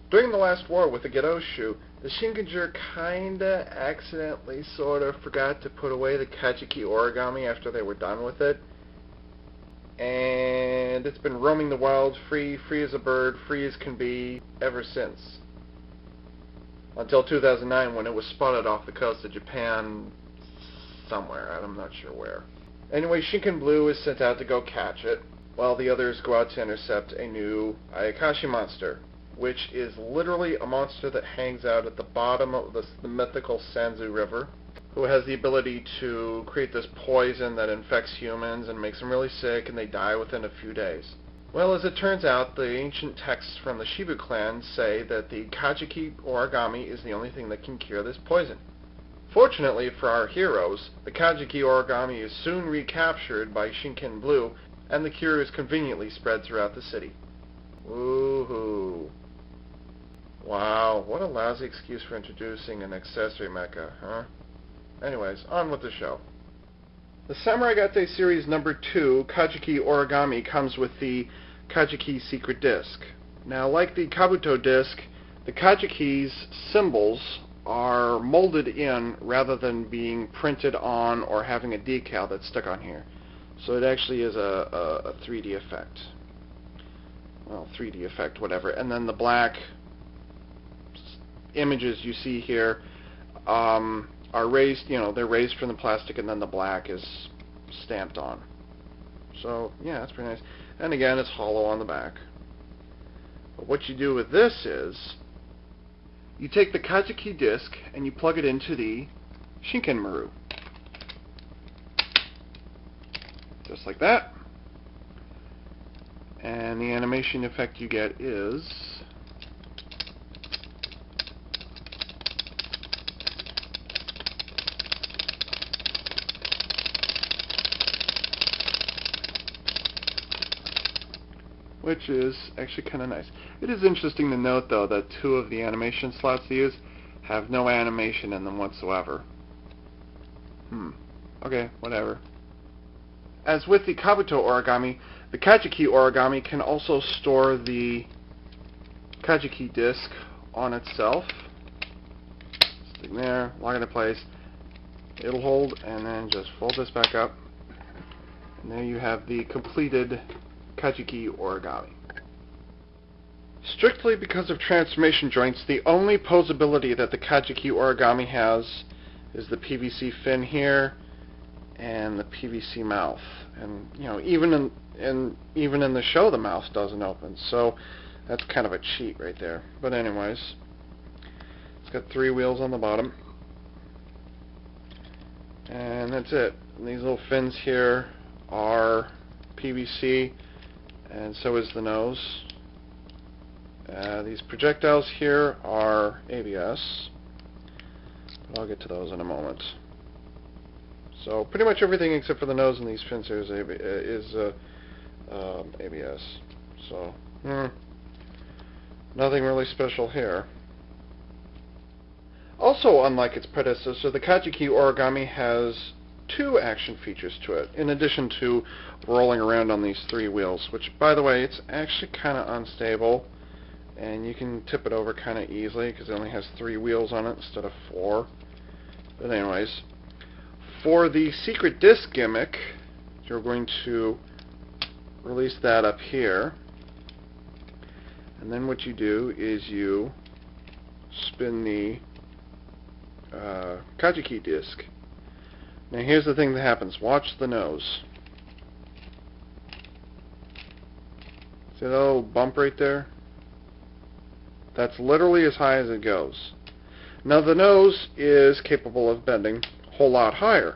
During the last war with the Gedoshu, the Shinkenger kinda accidentally sorta forgot to put away the Kajiki Origami after they were done with it. And it's been roaming the wild, free as a bird, free as can be, ever since. Until 2009, when it was spotted off the coast of Japan somewhere, I'm not sure where. Anyway, Shinken Blue is sent out to go catch it, while the others go out to intercept a new Ayakashi monster, which is literally a monster that hangs out at the bottom of the mythical Sanzu River, who has the ability to create this poison that infects humans and makes them really sick, and they die within a few days. Well, as it turns out, the ancient texts from the Shibu clan say that the Kajiki Origami is the only thing that can cure this poison. Fortunately for our heroes, the Kajiki Origami is soon recaptured by Shinken Blue, and the cure is conveniently spread throughout the city. Woohoo. Wow, what a lousy excuse for introducing an accessory mecha, huh? Anyways, on with the show. The Samurai Gattai Series number 2, Kajiki Origami, comes with the Kajiki Secret Disc. Now, like the Kabuto disc, the Kajiki's symbols are molded in rather than being printed on or having a decal that's stuck on here. So it actually is a 3D effect. Well, 3D effect, whatever. And then the black images you see here are raised, they're raised from the plastic, and then the black is stamped on. So, yeah, that's pretty nice. And again, it's hollow on the back. But what you do with this is, you take the Kajiki disc and you plug it into the Shinken-Maru. Just like that. And the animation effect you get is which is actually kind of nice. It is interesting to note, though, that 2 of the animation slots they use have no animation in them whatsoever. Okay, whatever. As with the Kabuto origami, the Kajiki origami can also store the Kajiki disc on itself. Stick there, lock it in place. It'll hold, and then just fold this back up. And there you have the completed Kajiki Origami. Strictly because of transformation joints, the only posability that the Kajiki Origami has is the PVC fin here and the PVC mouth. And even in the show, the mouth doesn't open. So that's kind of a cheat right there. But anyways, it's got 3 wheels on the bottom, and that's it. And these little fins here are PVC. And so is the nose. These projectiles here are ABS, but I'll get to those in a moment. So pretty much everything except for the nose and these fins here is ABS. So nothing really special here. Also, unlike its predecessor, the Kajiki Origami has 2 action features to it, in addition to rolling around on these 3 wheels, which, by the way, it's actually kind of unstable, and you can tip it over kind of easily because it only has 3 wheels on it instead of 4. But anyways, for the secret disc gimmick, you're going to release that up here, and then what you do is you spin the Kajiki disc. Now here's the thing that happens. Watch the nose. See that little bump right there? That's literally as high as it goes. Now the nose is capable of bending a whole lot higher.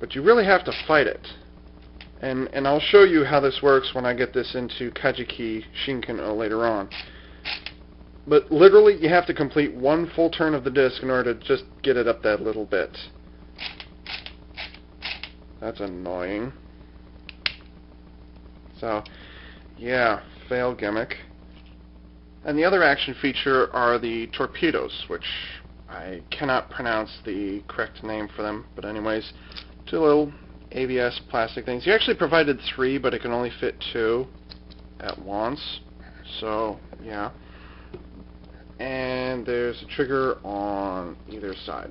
But you really have to fight it. And I'll show you how this works when I get this into Kajiki Shinken-O later on. But literally, you have to complete 1 full turn of the disc in order to just get it up that little bit. That's annoying. So, yeah, fail gimmick. And the other action feature are the torpedoes, which I cannot pronounce the correct name for them. But anyways, 2 little ABS plastic things. He actually provided 3, but it can only fit 2 at once. So, yeah. And there's a trigger on either side.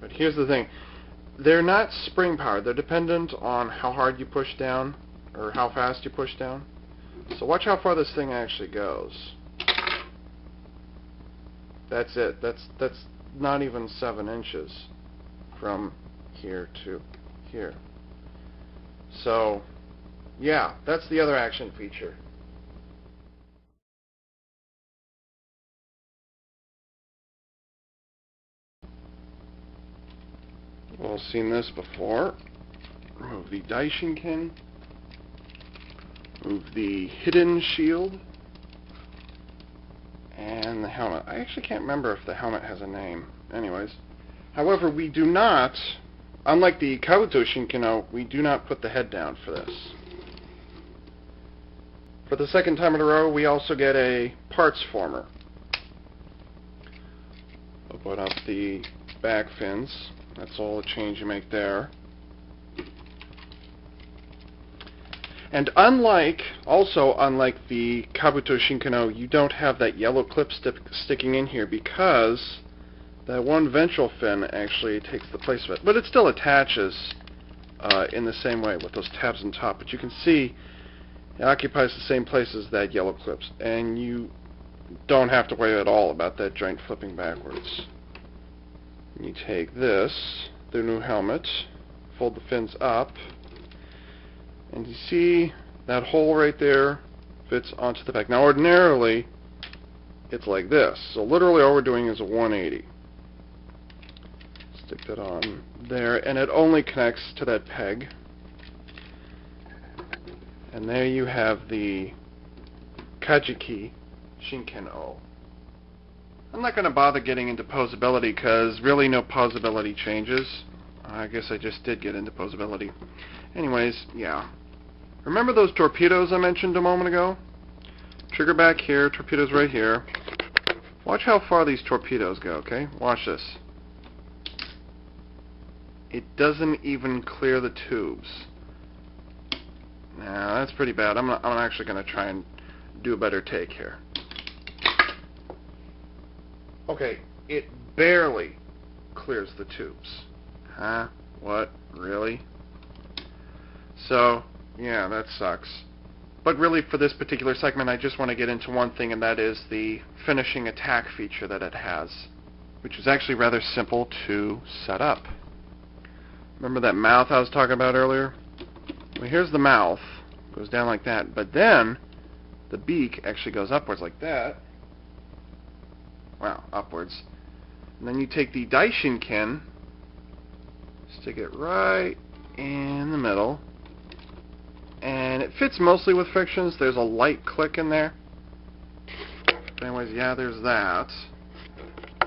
But here's the thing. They're not spring-powered. They're dependent on how hard you push down, or how fast you push down. So watch how far this thing actually goes. That's it. That's not even 7 inches from here to here. So, yeah, that's the other action feature. We've seen this before. Remove the Daishinken. Move the hidden shield. And the helmet. I actually can't remember if the helmet has a name. Anyways. However, we do not, unlike the Kabuto Shinken-Oh, we do not put the head down for this. For the second time in a row, we also get a parts former. I'll put up the back fins. That's all the change you make there. And unlike the Kabuto Shinken-Oh, you don't have that yellow clip sticking in here because that one ventral fin actually takes the place of it. But it still attaches in the same way with those tabs on top. But you can see it occupies the same place as that yellow clips. And you don't have to worry at all about that joint flipping backwards. You take this, the new helmet, fold the fins up, and you see that hole right there fits onto the back. Now ordinarily, it's like this. So literally all we're doing is a 180. Stick that on there, and it only connects to that peg. And there you have the Kajiki Shinken-Oh. I'm not going to bother getting into posability because really no posability changes. I guess I just did get into posability. Anyways, yeah. Remember those torpedoes I mentioned a moment ago? Trigger back here, torpedoes right here. Watch how far these torpedoes go, okay? Watch this. It doesn't even clear the tubes. Now, that's pretty bad. I'm actually going to try and do a better take here. Okay, it barely clears the tubes. Huh? What? Really? So, yeah, that sucks. But really, for this particular segment, I just want to get into one thing, and that is the finishing attack feature that it has, which is actually rather simple to set up. Remember that mouth I was talking about earlier? Well, here's the mouth. It goes down like that. But then, the beak actually goes upwards like that. Wow, upwards. And then you take the Daishinken, stick it right in the middle, and it fits mostly with frictions. There's a light click in there. But anyways, yeah, there's that.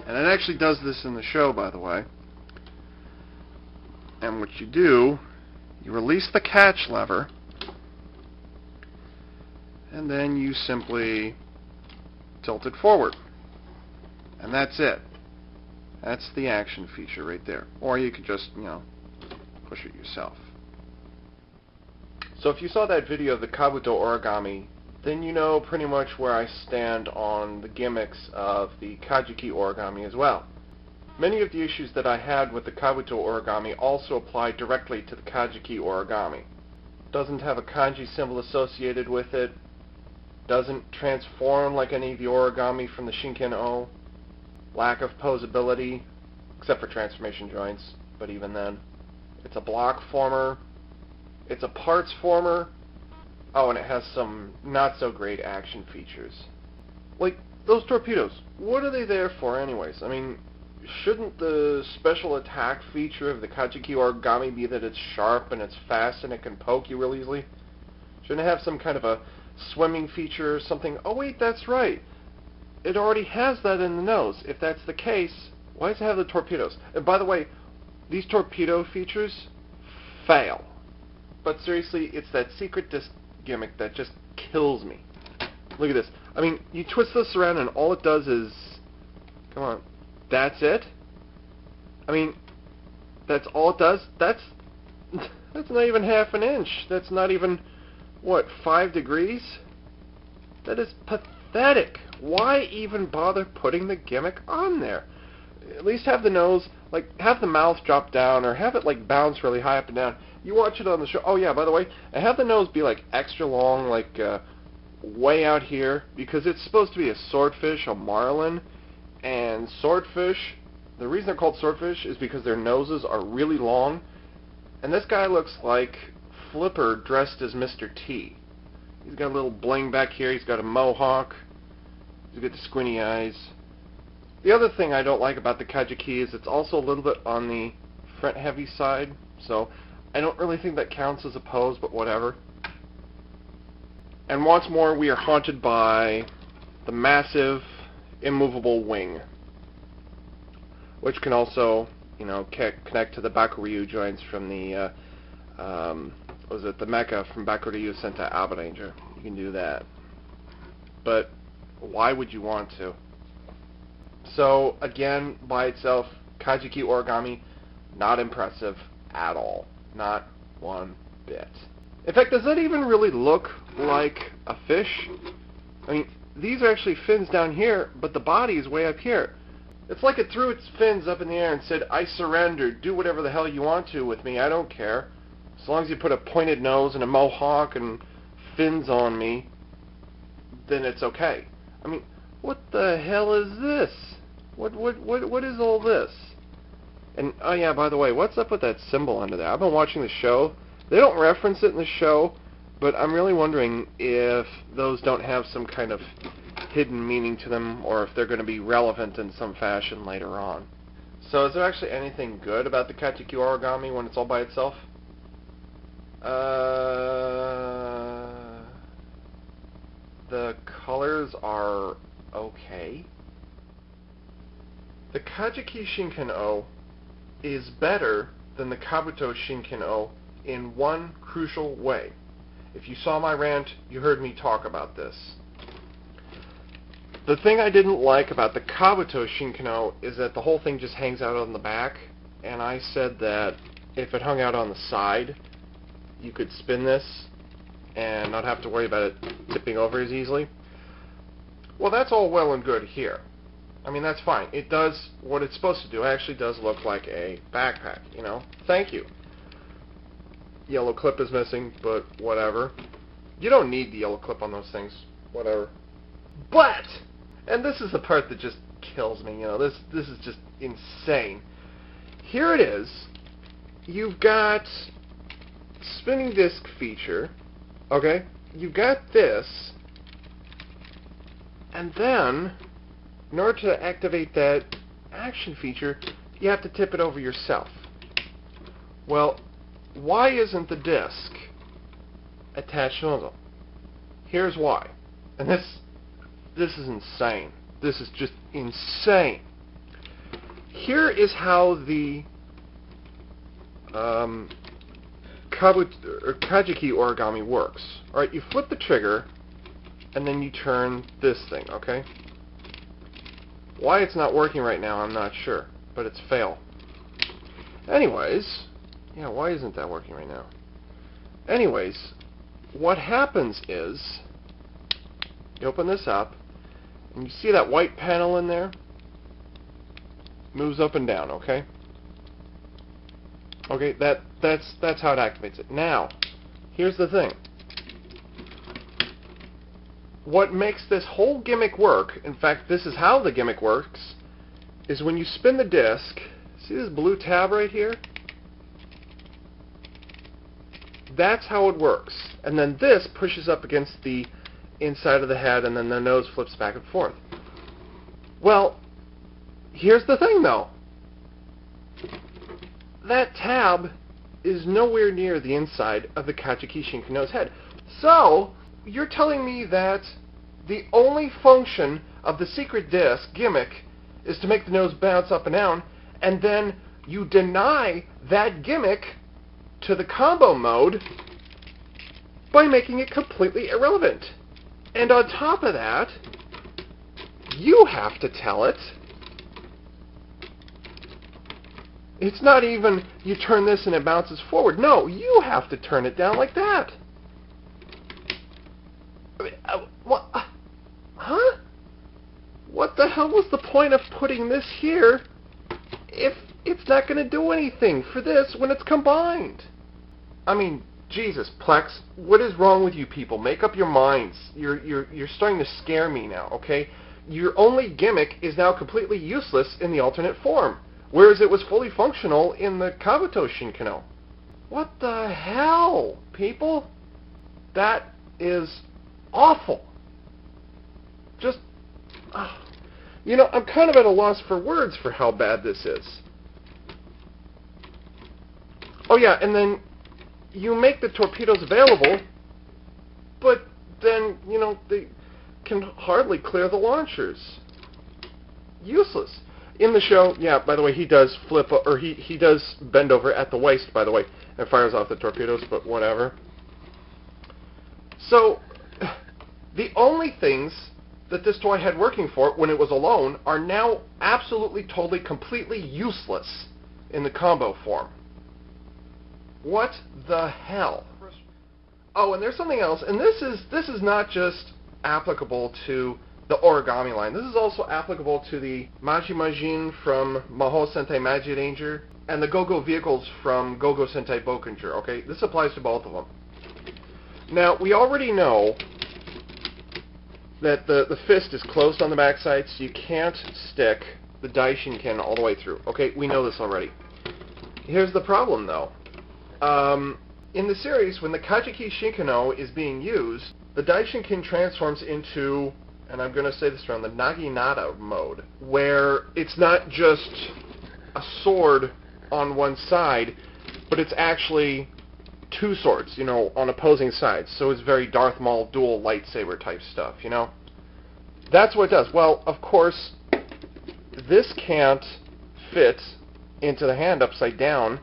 And it actually does this in the show, by the way. And what you do, you release the catch lever, and then you simply tilt it forward. And that's it. That's the action feature right there. Or you could just, push it yourself. So if you saw that video of the Kabuto Origami, then you know pretty much where I stand on the gimmicks of the Kajiki Origami as well. Many of the issues that I had with the Kabuto Origami also apply directly to the Kajiki Origami. Doesn't have a kanji symbol associated with it. Doesn't transform like any of the origami from the Shinken-Oh. Lack of posability, except for transformation joints, but even then. It's a block former. It's a parts former. Oh, and it has some not-so-great action features. Like, those torpedoes, what are they there for anyways? I mean, shouldn't the special attack feature of the Kajiki Origami be that it's sharp and it's fast and it can poke you real easily? Shouldn't it have some kind of a swimming feature or something? Oh wait, that's right. It already has that in the nose. If that's the case, why does it have the torpedoes? And by the way, these torpedo features fail. But seriously, it's that secret disc gimmick that just kills me. Look at this. I mean, you twist this around and all it does is... Come on. That's it? I mean, that's all it does? That's not even half an inch. That's not even, what, 5 degrees? That is pathetic. Why even bother putting the gimmick on there? At least have the nose, like, have the mouth drop down, or have it, like, bounce really high up and down. You watch it on the show. Oh, yeah, by the way, and have the nose be, like, extra long, like, way out here, because it's supposed to be a swordfish, a marlin, and swordfish, the reason they're called swordfish is because their noses are really long, and this guy looks like Flipper dressed as Mr. T. He's got a little bling back here, he's got a mohawk, he's got the squinty eyes. The other thing I don't like about the Kajiki is it's also a little bit on the front-heavy side, so I don't really think that counts as a pose, but whatever. And once more, we are haunted by the massive, immovable wing, which can also, you know, connect to the Bakuryu joints from the, what was it, the mecha from Bakuryu Sentai Abaranger. You can do that. But why would you want to? So, again, by itself, Kajiki Origami, not impressive at all. Not one bit. In fact, does that even really look like a fish? I mean, these are actually fins down here, but the body is way up here. It's like it threw its fins up in the air and said, I surrender, do whatever the hell you want to with me, I don't care. As long as you put a pointed nose and a mohawk and fins on me, then it's okay. I mean, what the hell is this? What is all this? And, oh yeah, by the way, what's up with that symbol under there? I've been watching the show. They don't reference it in the show, but I'm really wondering if those don't have some kind of hidden meaning to them, or if they're going to be relevant in some fashion later on. So is there actually anything good about the Kajiki Origami when it's all by itself? The colors are okay. The Kajiki Shinken-O is better than the Kabuto Shinken-O in one crucial way. If you saw my rant, you heard me talk about this. The thing I didn't like about the Kabuto Shinken-O is that the whole thing just hangs out on the back, and I said that if it hung out on the side, you could spin this and not have to worry about it tipping over as easily. Well, that's all well and good here. I mean, that's fine. It does what it's supposed to do. It actually does look like a backpack, you know? Thank you. Yellow clip is missing, but whatever. You don't need the yellow clip on those things. Whatever. But, and this is the part that just kills me, you know, this is just insane. Here it is. You've got spinning disc feature, okay? You've got this, and then, in order to activate that action feature, you have to tip it over yourself. Well, why isn't the disc attached to it? Here's why. And this is insane. This is just insane. Here is how the Kajiki Origami works. Alright, you flip the trigger, and then you turn this thing, okay? Why it's not working right now, I'm not sure, but it's fail. Anyways, yeah, why isn't that working right now? Anyways, what happens is, you open this up, and you see that white panel in there? Moves up and down, okay? Okay, that's how it activates it. Now, here's the thing. What makes this whole gimmick work, in fact, this is how the gimmick works, is when you spin the disc, see this blue tab right here? That's how it works. And then this pushes up against the inside of the head, and then the nose flips back and forth. Well, here's the thing, though. That tab is nowhere near the inside of the Kajiki Shinken-Oh's head. So, you're telling me that the only function of the secret disc gimmick is to make the nose bounce up and down, and then you deny that gimmick to the combo mode by making it completely irrelevant. And on top of that, you have to tell it It's not even you turn this and it bounces forward. No, you have to turn it down like that. I mean, what? Huh? What the hell was the point of putting this here if it's not going to do anything for this when it's combined? I mean, Jesus, Plex, what is wrong with you people? Make up your minds. You're starting to scare me now, okay? Your only gimmick is now completely useless in the alternate form, whereas it was fully functional in the Kabuto Shinken-Oh. What the hell, people? That is awful. Just, you know, I'm kind of at a loss for words for how bad this is. Oh yeah, and then you make the torpedoes available, but then, you know, they can hardly clear the launchers. Useless. In the show, yeah, by the way, he does flip, or he does bend over at the waist, by the way, and fires off the torpedoes, but whatever. So, the only things that this toy had working for it when it was alone are now absolutely, totally, completely useless in the combo form. What the hell? Oh, and there's something else, and this is not just applicable to the origami line. This is also applicable to the Maji Majin from Mahou Sentai Magi Ranger and the Go-Go vehicles from Go-Go Sentai Bokenger, okay? This applies to both of them. Now, we already know that the fist is closed on the backside, so you can't stick the Daishinken all the way through. Okay, we know this already. Here's the problem, though. In the series, when the Kajiki Shinken-O is being used, the Daishinken transforms into, and I'm going to say this around, the Naginata mode, where it's not just a sword on one side, but it's actually two swords, you know, on opposing sides. So it's very Darth Maul dual lightsaber type stuff, you know? That's what it does. Well, of course, this can't fit into the hand upside down,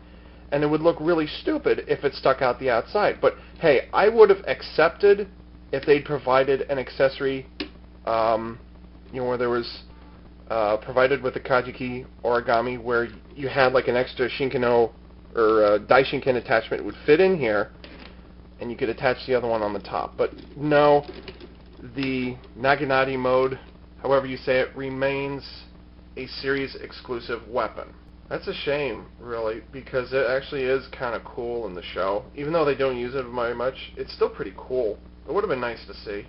and it would look really stupid if it stuck out the outside. But hey, I would have accepted if they'd provided an accessory, you know, where there was provided with the Kajiki Origami, where you had like an extra Shinken-O or Daishinken attachment would fit in here, and you could attach the other one on the top. But no, the Naginata mode, however you say it, remains a series exclusive weapon. That's a shame, really, because it actually is kind of cool in the show. Even though they don't use it very much, it's still pretty cool. It would have been nice to see.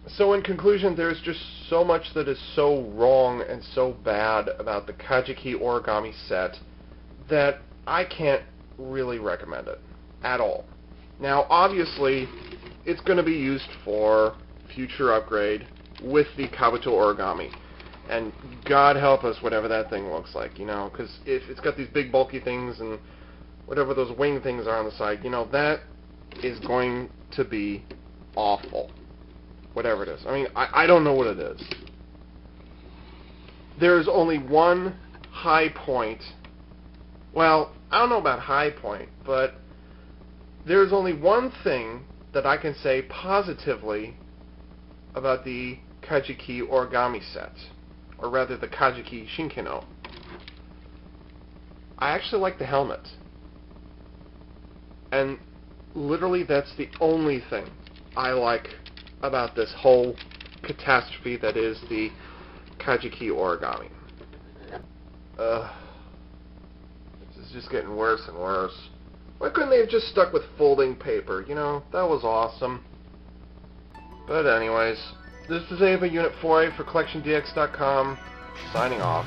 So in conclusion, there's just so much that is so wrong and so bad about the Kajiki Origami set that I can't really recommend it at all. Now, obviously, it's going to be used for future upgrade with the Kabuto Origami. And God help us, whatever that thing looks like, you know, because if it's got these big bulky things and whatever those wing things are on the side, you know, that is going to be awful. Whatever it is. I mean, I don't know what it is. There's only one high point. Well, I don't know about high point, but there's only one thing that I can say positively about the Kajiki Origami set, or rather the Kajiki Shinken-Oh. I actually like the helmet. And literally that's the only thing I like about this whole catastrophe that is the Kajiki Origami. This is just getting worse and worse. Why couldn't they have just stuck with folding paper? You know, that was awesome. But anyways, this is Ava Unit 4A for CollectionDX.com, signing off.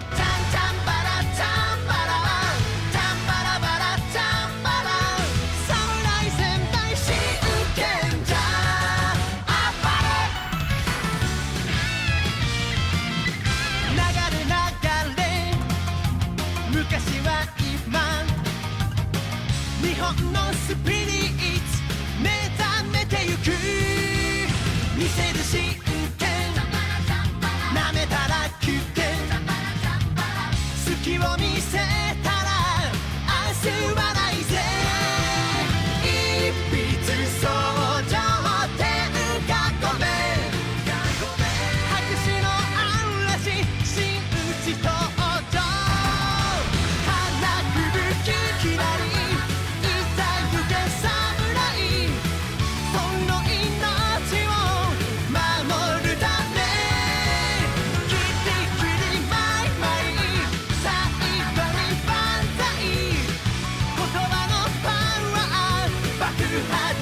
始